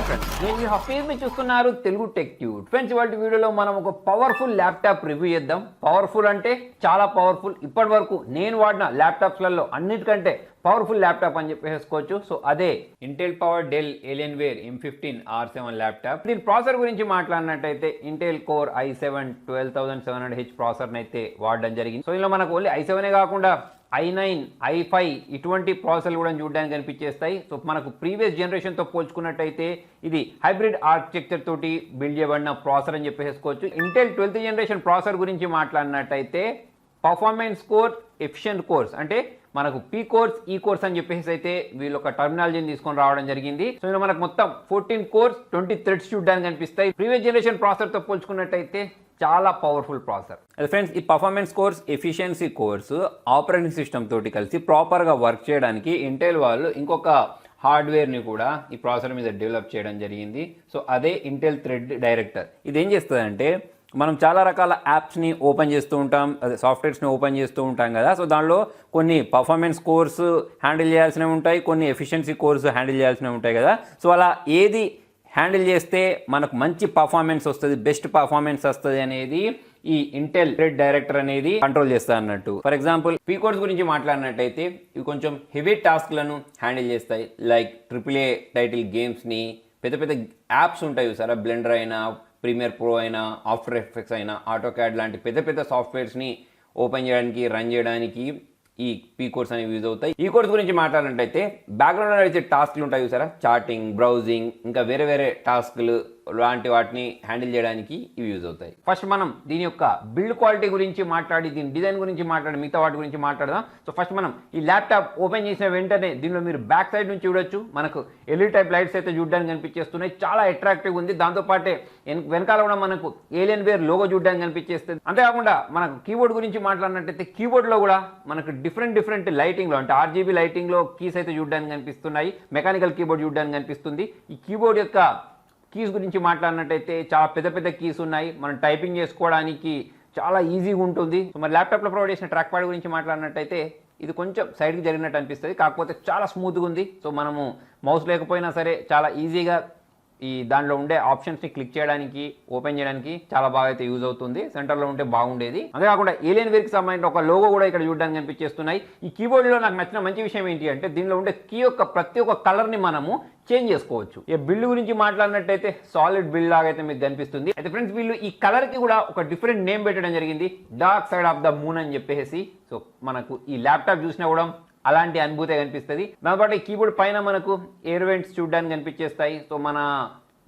Friends, నేను ఈ హఫీజ్ ని చూస్తున్నారు తెలుగు టెక్ ట్యూబ్. ఫ్రెండ్స్, ఇవాళ వీడియోలో మనం ఒక పవర్ఫుల్ ల్యాప్టాప్ రివ్యూ చేద్దాం. పవర్ఫుల్ అంటే చాలా పవర్ఫుల్. ఇప్పటి వరకు నేను వాడిన ల్యాప్టాప్స్లలో అన్నిటికంటే పవర్ఫుల్ ల్యాప్టాప్ అని చెప్పేసుకోవచ్చు. సో అదే Intel power Dell Alienware M15 R7 laptop. దీని ప్రాసెసర్ గురించి మాట్లాడినట్టయితే Intel core i7 12700H processor అయితే వాడడం జరిగింది. సో ఇందులో మనకు ఓన్లీ i7 కాకుండా i9, i5 ఇటువంటి ప్రాసెసర్లు కూడా చూడడానికి కనిపించేస్తాయి. సో మనకు ప్రీవియస్ జనరేషన్తో పోల్చుకున్నట్టయితే ఇది హైబ్రిడ్ ఆర్కిటెక్చర్ తోటి బిల్డ్ చేయబడిన ప్రాసెసర్ అని చెప్పేసుకోవచ్చు. ఇంటెల్ 12th జనరేషన్ ప్రాసెసర్ గురించి మాట్లాడినట్టయితే పర్ఫార్మెన్స్ కోర్, ఎఫిషియెంట్ కోర్స్, అంటే మనకు పీ కోర్స్, ఈ కోర్స్ అని చెప్పేసి అయితే వీళ్ళు ఒక టర్మినాలజీని తీసుకొని రావడం జరిగింది. సో ఇందులో మనకు మొత్తం 14 కోర్స్ 20 థ్రెడ్స్ చూడడానికి కనిపిస్తాయి. ప్రీవియస్ జనరేషన్ ప్రాసెసర్తో పోల్చుకున్నట్టయితే చాలా పవర్ఫుల్ ప్రాసెసర్. అదే ఫ్రెండ్స్, ఈ performance course, efficiency course operating system తోటి కలిసి ప్రాపర్గా వర్క్ చేయడానికి ఇంటెల్ వాళ్ళు ఇంకొక హార్డ్వేర్ని కూడా ఈ ప్రాసెసర్ మీద డెవలప్ చేయడం జరిగింది. సో అదే ఇంటెల్ థ్రెడ్ డైరెక్టర్. ఇది ఏం చేస్తుందంటే, మనం చాలా రకాల యాప్స్ని ఓపెన్ చేస్తూ ఉంటాం, అదే సాఫ్ట్వేర్స్ని ఓపెన్ చేస్తూ ఉంటాం కదా. సో దానిలో కొన్ని పర్ఫార్మెన్స్ కోర్స్ హ్యాండిల్ చేయాల్సినవి ఉంటాయి, కొన్ని ఎఫిషియన్సీ కోర్స్ హ్యాండిల్ చేయాల్సినవి ఉంటాయి కదా. సో అలా ఏది హ్యాండిల్ చేస్తే మనకు మంచి పర్ఫార్మెన్స్ వస్తుంది, బెస్ట్ పర్ఫార్మెన్స్ వస్తుంది అనేది ఈ ఇంటెల్ థ్రెడ్ డైరెక్టర్ అనేది కంట్రోల్ చేస్తా అన్నట్టు. ఫర్ ఎగ్జాంపుల్, పీ కోర్స్ గురించి మాట్లాడినట్టయితే ఇవి కొంచెం హెవీ టాస్క్లను హ్యాండిల్ చేస్తాయి. లైక్ AAA టైటిల్ గేమ్స్ని, పెద్ద పెద్ద యాప్స్ ఉంటాయి సార్, బ్లెండర్ అయినా, ప్రీమియర్ ప్రో అయినా, ఆఫ్టర్ ఎఫెక్ట్స్ అయినా, ఆటోక్యాడ్ లాంటి పెద్ద పెద్ద సాఫ్ట్వేర్స్ని ఓపెన్ చేయడానికి, రన్ చేయడానికి ఈ పీ కోర్స్ అనేవి యూజ్ అవుతాయి. ఈ కోర్స్ గురించి మాట్లాడినట్టయితే బ్యాక్గ్రౌండ్లో అయితే టాస్క్లు ఉంటాయి చూసారా, చాటింగ్, బ్రౌజింగ్, ఇంకా వేరే వేరే టాస్క్లు లాంటి వాటిని హ్యాండిల్ చేయడానికి ఇవి యూజ్ అవుతాయి. ఫస్ట్ మనం దీని యొక్క బిల్డ్ క్వాలిటీ గురించి మాట్లాడి, దీని డిజైన్ గురించి మాట్లాడి, మిగతా వాటి గురించి మాట్లాడదాం. సో ఫస్ట్ మనం ఈ ల్యాప్టాప్ ఓపెన్ చేసిన వెంటనే దీనిలో మీరు బ్యాక్ సైడ్ నుంచి చూడొచ్చు, మనకు ఎల్ఈడి టైప్ లైట్స్ అయితే చూడడానికి కనిపించేస్తున్నాయి. చాలా అట్రాక్టివ్ ఉంది. దాంతోపాటే వెనకాల కూడా మనకు ఏలియన్వేర్ లోగో చూడడానికి కనిపించేస్తుంది. అంతేకాకుండా మనకు కీబోర్డ్ గురించి మాట్లాడినట్టయితే కీబోర్డ్లో కూడా మనకు డిఫరెంట్ లైటింగ్లో, అంటే RGB లైటింగ్లో కీస్ అయితే చూడడానికి కనిపిస్తున్నాయి. మెకానికల్ కీబోర్డ్ చూడడానికి కనిపిస్తుంది. ఈ కీబోర్డ్ యొక్క కీస్ గురించి మాట్లాడినట్టయితే చాలా పెద్ద పెద్ద కీస్ ఉన్నాయి. మనం టైపింగ్ చేసుకోవడానికి చాలా ఈజీగా ఉంటుంది. సో మరి ల్యాప్టాప్లో ప్రొవైడ్ చేసిన ట్రాక్ ప్యాడ్ గురించి మాట్లాడినట్టయితే ఇది కొంచెం సైడ్కి జరిగినట్టు అనిపిస్తుంది, కాకపోతే చాలా స్మూత్గా ఉంది. సో మనము మౌస్ లేకపోయినా సరే చాలా ఈజీగా ఈ దాంట్లో ఉండే ఆప్షన్స్ని క్లిక్ చేయడానికి, ఓపెన్ చేయడానికి చాలా బాగా అయితే యూజ్ అవుతుంది. సెంటర్లో ఉంటే బాగుండేది. అంతేకాకుండా ఏలియన్వేర్కి సంబంధించిన ఒక లోగో కూడా ఇక్కడ చూడడానికి కనిపించేస్తున్నాయి. ఈ కీబోర్డ్లో నాకు నచ్చిన మంచి విషయం ఏంటి అంటే, దీనిలో ఉండే కీ యొక్క ప్రతి ఒక్క కలర్ని మనము చేంజ్ చేసుకోవచ్చు. ఈ బిల్డ్ గురించి మాట్లాడినట్టయితే సాలిడ్ బిల్డ్ లాగా అయితే మీకు కనిపిస్తుంది. అయితే ఫ్రెండ్స్, వీళ్ళు ఈ కలర్కి కూడా ఒక డిఫరెంట్ నేమ్ పెట్టడం జరిగింది, dark side of the moon అని చెప్పేసి. సో మనకు ఈ ల్యాప్టాప్ చూసినా కూడా అలాంటి అనుభూతి కనిపిస్తుంది. దాంతోపాటు ఈ కీబోర్డ్ పైన మనకు ఎయిర్ వెంట్స్ చూడడానికి కనిపించేస్తాయి. సో మన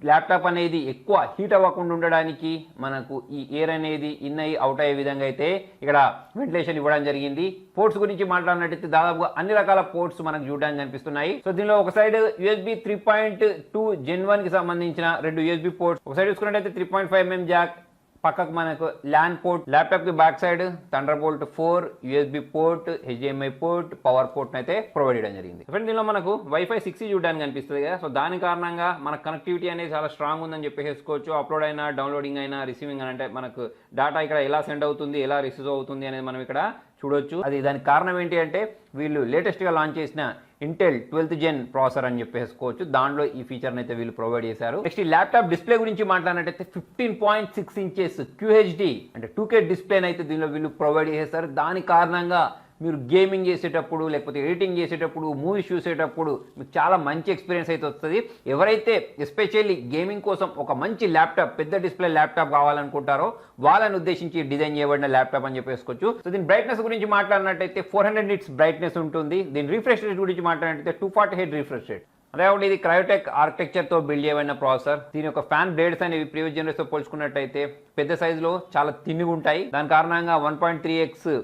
ల్యాప్టాప్ అనేది ఎక్కువ హీట్ అవ్వకుండా ఉండడానికి మనకు ఈ ఎయిర్ అనేది ఇన్ అయ్యి అవుట్ అయ్యే విధంగా అయితే ఇక్కడ వెంటిలేషన్ ఇవ్వడం జరిగింది. పోర్ట్స్ గురించి మాట్లాడినట్టయితే దాదాపుగా అన్ని రకాల పోర్ట్స్ మనకు చూడడానికి కనిపిస్తున్నాయి. సో దీనిలో ఒక సైడ్ USB 3.2 Gen 1 కి సంబంధించిన 2 USB పోర్ట్స్, ఒక సైడ్ చూసుకున్నట్టయితే 3.5mm జాక్, పక్కకు మనకు ల్యాన్ పోర్ట్, ల్యాప్టాప్ కి back side thunderbolt 4, USB port, HDMI port, power port అయితే ప్రొవైడ్ చేయడం జరిగింది. ఫ్రెండ్, దీనిలో మనకు Wi-Fi 6 చూడడానికి కనిపిస్తుంది కదా. సో దాని కారణంగా మన కనెక్టివిటీ అనేది చాలా స్ట్రాంగ్ ఉందని చెప్పేసుకోవచ్చు. అప్లోడ్ అయినా, డౌన్లోడింగ్ అయినా, రిసీవింగ్ అంటే మనకు డేటా ఇక్కడ ఎలా సెండ్ అవుతుంది, ఎలా రిసీవ్ అవుతుంది అనేది మనం ఇక్కడ చూడొచ్చు. అది దానికి కారణం ఏంటి అంటే, వీళ్ళు లేటెస్ట్గా లాంచ్ చేసిన ఇంటెల్ 12th Gen ప్రాసెసర్ అని చెప్పేసుకోవచ్చు. దాంట్లో ఈ ఫీచర్ని అయితే వీళ్ళు ప్రొవైడ్ చేశారు. నెక్స్ట్ ఈ ల్యాప్టాప్ డిస్ప్లే గురించి మాట్లాడినట్టయితే 15.6 inches QHD అంటే 2K డిస్ప్లేని అయితే దీనిలో వీళ్ళు ప్రొవైడ్ చేశారు. దాని కారణంగా మీరు గేమింగ్ చేసేటప్పుడు, లేకపోతే ఎడిటింగ్ చేసేటప్పుడు, మూవీస్ చూసేటప్పుడు మీకు చాలా మంచి ఎక్స్పీరియన్స్ అయితే వస్తుంది. ఎవరైతే ఎస్పెషల్లీ గేమింగ్ కోసం ఒక మంచి ల్యాప్టాప్, పెద్ద డిస్ప్లే ల్యాప్టాప్ కావాలనుకుంటారో వాళ్ళని ఉద్దేశించి డిజైన్ చేయబడిన ల్యాప్టాప్ అని చెప్పేసుకోవచ్చు. సో దీని బ్రైట్నెస్ గురించి మాట్లాడినట్టయితే 400 nits బ్రైట్నెస్ ఉంటుంది. దీని రిఫ్రెష్ రేట్ గురించి మాట్లాడినట్టయితే 240 రిఫ్రెష్ రేట్. అదేకాకుండా ఇది క్రయోటెక్ ఆర్కిటెక్చర్తో బిల్డ్ చేయబడిన ప్రాసెసర్. దీని యొక్క ఫ్యాన్ బ్లేడ్స్ అనేవి ప్రీవియస్ జనరేషన్తో పోల్చుకున్నట్టయితే పెద్ద సైజులో చాలా తిన్నిగా ఉంటాయి. దాని కారణంగా 1.3x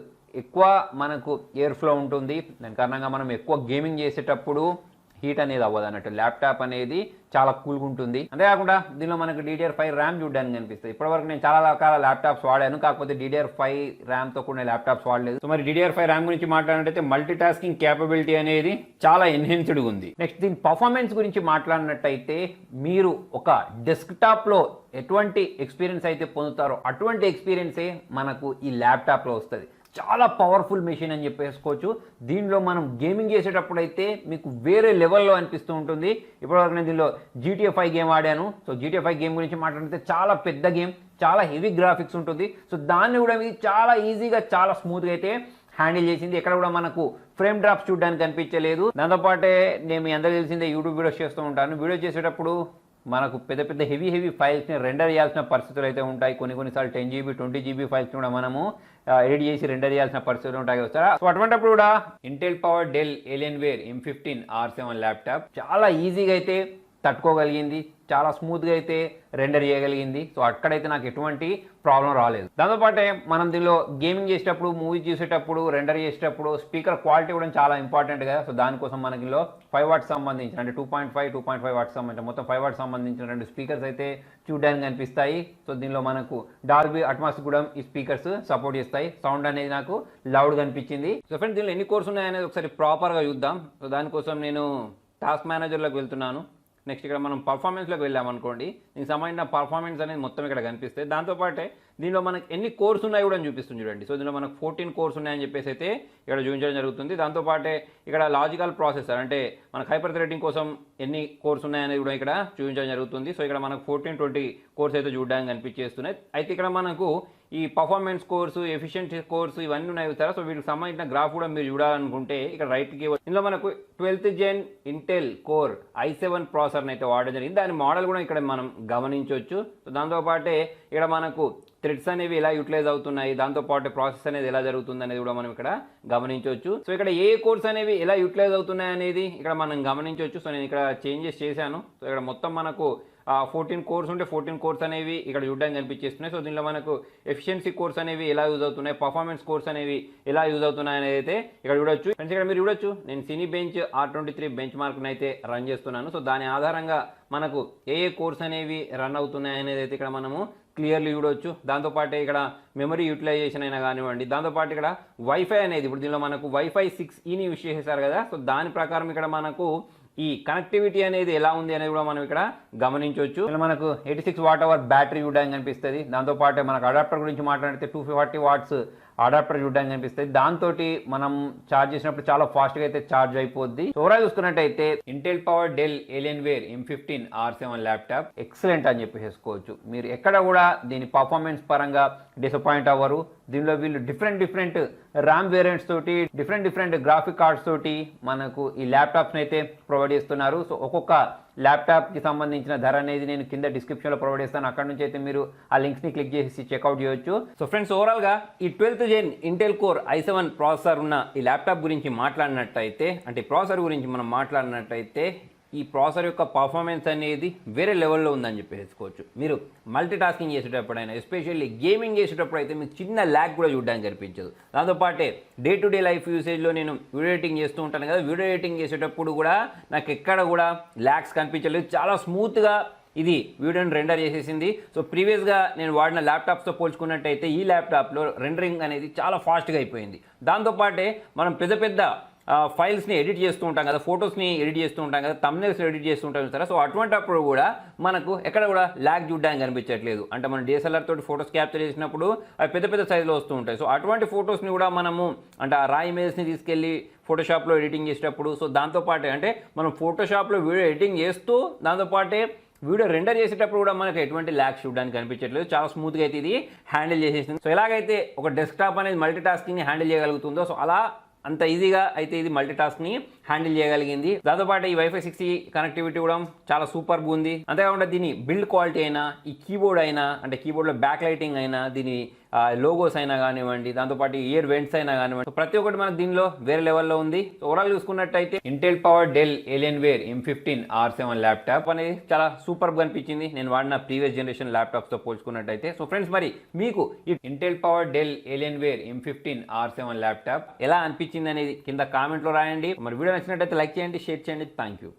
ఎక్కువ మనకు ఎయిర్ ఫ్లో ఉంటుంది. దాని కారణంగా మనం ఎక్కువ గేమింగ్ చేసేటప్పుడు హీట్ అనేది అవ్వదు అన్నట్టు. ల్యాప్టాప్ అనేది చాలా కూల్గా ఉంటుంది. అంతేకాకుండా దీనిలో మనకు DDR5 RAM చూడడానికి కనిపిస్తుంది. ఇప్పటివరకు నేను చాలా రకాల ల్యాప్టాప్స్ వాడాను, కాకపోతే DDR5 RAM తో కూడిన ల్యాప్టాప్స్ వాడలేదు. సో మరి DDR5 RAM గురించి మాట్లాడినట్టయితే మల్టీటాస్కింగ్ క్యాపబిలిటీ అనేది చాలా ఎన్హాన్స్డ్గా ఉంది. నెక్స్ట్ దీని పర్ఫార్మెన్స్ గురించి మాట్లాడినట్టయితే మీరు ఒక డెస్క్టాప్లో ఎటువంటి ఎక్స్పీరియన్స్ అయితే పొందుతారో అటువంటి ఎక్స్పీరియన్సే మనకు ఈ ల్యాప్టాప్లో వస్తుంది. చాలా పవర్ఫుల్ మెషిన్ అని చెప్పేసుకోవచ్చు. దీనిలో మనం గేమింగ్ చేసేటప్పుడు అయితే మీకు వేరే లెవెల్లో అనిపిస్తూ ఉంటుంది. ఇప్పటివరకు నేను దీనిలో GTA 5 గేమ్ ఆడాను. సో GTA 5 గేమ్ గురించి మాట్లాడితే చాలా పెద్ద గేమ్, చాలా హెవీ గ్రాఫిక్స్ ఉంటుంది. సో దాన్ని కూడా ఇది చాలా ఈజీగా చాలా స్మూత్గా అయితే హ్యాండిల్ చేసింది. ఎక్కడ కూడా మనకు ఫ్రేమ్ డ్రాప్స్ చూడడానికి కనిపించలేదు. దాంతోపాటే నేను మీ అందరూ తెలిసిందే యూట్యూబ్ వీడియోస్ చేస్తూ ఉంటాను. వీడియో చేసేటప్పుడు మనకు పెద్ద పెద్ద హెవీ ఫైల్స్ని రెండర్ చేయాల్సిన పరిస్థితులు అయితే ఉంటాయి. కొన్నిసార్లు 10 GB 20 GB ఫైల్స్ కూడా మనము ఎడిట్ చేసి రెండర్ చేయాల్సిన పరిస్థితులు ఉంటాయి వస్తారా. సో అటువంటిప్పుడు కూడా Intel power Dell Alienware M15 R7 laptop చాలా ఈజీగా అయితే తట్టుకోగలిగింది, చాలా స్మూత్గా అయితే రెండర్ చేయగలిగింది. సో అక్కడైతే నాకు ఎటువంటి ప్రాబ్లం రాలేదు. దాంతోపాటే మనం దీనిలో గేమింగ్ చేసేటప్పుడు, మూవీ చూసేటప్పుడు, రెండర్ చేసేటప్పుడు స్పీకర్ క్వాలిటీ కూడా చాలా ఇంపార్టెంట్ కదా. సో దానికోసం మనకి ఇందులో 5 వాట్స్ సంబంధించిన అంటే 2.5 వాట్స్ సంబంధించిన మొత్తం 5 వాట్స్ సంబంధించిన 2 స్పీకర్స్ అయితే చూడడానికి కనిపిస్తాయి. సో దీనిలో మనకు డాల్బీ అట్మాస్ కూడా ఈ స్పీకర్స్ సపోర్ట్ చేస్తాయి. సౌండ్ అనేది నాకు లౌడ్గా అనిపించింది. సో ఫ్రెండ్స్ దీనిలో ఎన్ని కోర్స్ ఉన్నాయనేది ఒకసారి ప్రాపర్గా చూద్దాం. సో దానికోసం నేను టాస్క్ మేనేజర్లోకి వెళ్తున్నాను. నెక్స్ట్ ఇక్కడ మనం పర్ఫార్మెన్స్లోకి వెళ్ళామనుకోండి, దీనికి సంబంధించిన పర్ఫార్మెన్స్ అనేది మొత్తం ఇక్కడ కనిపిస్తాయి. దాంతోపాటే దీనిలో మనకి ఎన్ని కోర్స్ ఉన్నాయి కూడా చూపిస్తుంది చూడండి. సో దీనిలో మనకు 14 కోర్స్ ఉన్నాయని చెప్పేసి అయితే ఇక్కడ చూపించడం జరుగుతుంది. దాంతోపాటే ఇక్కడ లాజికల్ ప్రాసెసర్ అంటే మనకు హైపర్ థ్రెడింగ్ కోసం ఎన్ని కోర్స్ ఉన్నాయనేది కూడా ఇక్కడ చూపించడం జరుగుతుంది. సో ఇక్కడ మనకు 14-20 కోర్స్ అయితే చూడడానికి కనిపించేస్తున్నాయి. అయితే ఇక్కడ మనకు ఈ పర్ఫార్మెన్స్ కోర్సు, ఎఫిషియన్సీ కోర్సు ఇవన్నీ ఉన్నాయి సార్. సో వీటికి సంబంధించిన గ్రాఫ్ కూడా మీరు చూడాలనుకుంటే ఇక్కడ రైట్కి ఇందులో మనకు 12th Gen Intel core i7 ప్రాసెసర్ని అయితే వాడడం జరిగింది. దాని మోడల్ కూడా ఇక్కడ మనం గమనించవచ్చు. సో దాంతోపాటే ఇక్కడ మనకు థ్రెడ్స్ అనేవి ఎలా యూటిలైజ్ అవుతున్నాయి, దాంతోపాటు ప్రాసెస్ అనేది ఎలా జరుగుతుంది అనేది కూడా మనం ఇక్కడ గమనించవచ్చు. సో ఇక్కడ ఏ కోర్స్ అనేవి ఎలా యూటిలైజ్ అవుతున్నాయి అనేది ఇక్కడ మనం గమనించవచ్చు. సో నేను ఇక్కడ చేంజెస్ చేశాను. సో ఇక్కడ మొత్తం మనకు 14 కోర్స్ ఉంటే 14 కోర్స్ అనేవి ఇక్కడ చూడడానికి కనిపించేస్తున్నాయి. సో దీనిలో మనకు ఎఫిషియన్సీ కోర్స్ అనేవి ఎలా యూజ్ అవుతున్నాయి, పర్ఫార్మెన్స్ కోర్స్ అనేవి ఎలా యూజ్ అవుతున్నాయి అనేది అయితే ఇక్కడ చూడొచ్చు. ఫ్రెండ్స్ ఇక్కడ మీరు చూడొచ్చు, నేను సినీ బెంచ్ R23 బెంచ్ మార్క్ని అయితే రన్ చేస్తున్నాను. సో దాని ఆధారంగా మనకు ఏ కోర్స్ అనేవి రన్ అవుతున్నాయి అనేది అయితే ఇక్కడ మనము క్లియర్లీ చూడవచ్చు. దాంతోపాటు ఇక్కడ మెమరీ యూటిలైజేషన్ అయినా కానివ్వండి, దాంతోపాటు ఇక్కడ వైఫై అనేది ఇప్పుడు దీనిలో మనకు Wi-Fi 6E యూజ్ చేసేసారు కదా. సో దాని ప్రకారం ఇక్కడ మనకు ఈ కనెక్టివిటీ అనేది ఎలా ఉంది అనేది కూడా మనం ఇక్కడ గమనించవచ్చు. మనకు 86 వాట్ బ్యాటరీ చూడడానికి కనిపిస్తుంది. దాంతోపాటు మనకు అడాప్టర్ గురించి మాట్లాడితే 240 వాట్స్ అడాప్టర్ చూడడానికి కనిపిస్తుంది. దాంతో మనం ఛార్జ్ చేసినప్పుడు చాలా ఫాస్ట్గా అయితే ఛార్జ్ అయిపోద్ది. ఓవరాల్ చూసుకున్నట్టయితే Intel power Dell Alienware M15 R7 laptop excellent అని చెప్పేసుకోవచ్చు. మీరు ఎక్కడ కూడా దీని పర్ఫార్మెన్స్ పరంగా డిసప్పాయింట్ అవ్వరు. దీనిలో వీళ్ళు డిఫరెంట్ ర్యామ్ వేరియంట్స్ తోటి డిఫరెంట్ గ్రాఫిక్ కార్డ్స్ తోటి మనకు ఈ ల్యాప్టాప్స్ని అయితే ప్రొవైడ్ చేస్తున్నారు. సో ఒక్కొక్క ల్యాప్టాప్కి సంబంధించిన ధర అనేది నేను కింద డిస్క్రిప్షన్లో ప్రొవైడ్ చేస్తాను. అక్కడ నుంచి అయితే మీరు ఆ లింక్స్ని క్లిక్ చేసి చెక్అవుట్ చేయొచ్చు. సో ఫ్రెండ్స్ ఓవరాల్గా ఈ 12th Gen Intel core i7 processor ఉన్న ఈ ల్యాప్టాప్ గురించి మాట్లాడినట్టయితే అంటే ప్రాసెసర్ గురించి మనం మాట్లాడినట్టయితే ఈ ప్రాసెసర్ యొక్క పర్ఫార్మెన్స్ అనేది వేరే లెవెల్లో ఉందని చెప్పేసుకోవచ్చు. మీరు మల్టీ టాస్కింగ్ చేసేటప్పుడైనా ఎస్పెషల్లీ గేమింగ్ చేసేటప్పుడు అయితే మీకు చిన్న ల్యాగ్ కూడా చూడడానికి కనిపించదు. దాంతోపాటే డే టు డే లైఫ్ యూసేజ్లో నేను వీడియో ఎడిటింగ్ చేస్తూ ఉంటాను కదా, వీడియో ఎడిటింగ్ చేసేటప్పుడు కూడా నాకు ఎక్కడ కూడా ల్యాగ్స్ కనిపించలేదు. చాలా స్మూత్గా ఇది వీడియోని రెండర్ చేసేసింది. సో ప్రీవియస్గా నేను వాడిన ల్యాప్టాప్స్తో పోల్చుకున్నట్టయితే ఈ ల్యాప్టాప్లో రెండరింగ్ అనేది చాలా ఫాస్ట్గా అయిపోయింది. దాంతోపాటే మనం పెద్ద ఫైల్స్ని ఎడిట్ చేస్తూ ఉంటాం కదా, ఫొటోస్ని ఎడిట్ చేస్తూ ఉంటాం కదా, థంబ్నెయిల్స్ ఎడిట్ చేస్తూ ఉంటాం సరే. సో అటువంటిప్పుడు కూడా మనకు ఎక్కడ కూడా ల్యాగ్ చూడడానికి కనిపించట్లేదు. అంటే మనం DSLR తోటి ఫొటోస్ క్యాప్చర్ చేసినప్పుడు అవి పెద్ద సైజులో వస్తూ ఉంటాయి. సో అటువంటి ఫొటోస్ని కూడా మనము అంటే ఆ రా ఇమేజ్ని తీసుకెళ్ళి ఫోటోషాప్లో ఎడిటింగ్ చేసేటప్పుడు సో దాంతోపాటే అంటే మనం ఫోటోషాప్లో వీడియో ఎడిటింగ్ చేస్తూ దాంతోపాటే వీడియో రెండర్ చేసేటప్పుడు కూడా మనకు ఎటువంటి ల్యాగ్ చూడడానికి కనిపించట్లేదు. చాలా స్మూత్గా అయితే ఇది హ్యాండిల్ చేసేసింది. సో ఎలాగైతే ఒక డెస్క్టాప్ అనేది మల్టీ టాస్కింగ్ని హ్యాండిల్ చేయగలుగుతుందో సో అలా అంత ఈజీగా అయితే ఇది మల్టీ టాస్క్ని హ్యాండిల్ చేయగలిగింది. దాంతోపాటు ఈ Wi-Fi 6E కనెక్టివిటీ కూడా చాలా సూపర్గా ఉంది. అంతేకాకుండా దీని బిల్డ్ క్వాలిటీ అయినా, ఈ కీబోర్డ్ అయినా అంటే కీబోర్డ్లో బ్యాక్ లైటింగ్ అయినా, దీని లోగోస్ అయినా కానివ్వండి, దాంతోపాటు ఇయర్ వెంట్స్ అయినా కానివ్వండి, ప్రతి ఒక్కటి మనకు దీనిలో వేరే లెవెల్లో ఉంది. ఓవరాల్ చూసుకున్నట్టయితే Intel power Dell Alienware M15 R7 laptop అనేది చాలా సూపర్గా అనిపించింది నేను వాడిన ప్రీవియస్ జనరేషన్ ల్యాప్టాప్స్తో పోల్చుకున్నట్టయితే. సో ఫ్రెండ్స్ మరి మీకు ఈ Intel power Dell Alienware M15 R7 laptop ఎలా అనిపించింది అనేది కింద కామెంట్లో రాయండి. మరి వీడియో నచ్చినట్టయితే లైక్ చేయండి, షేర్ చేయండి. Thank you.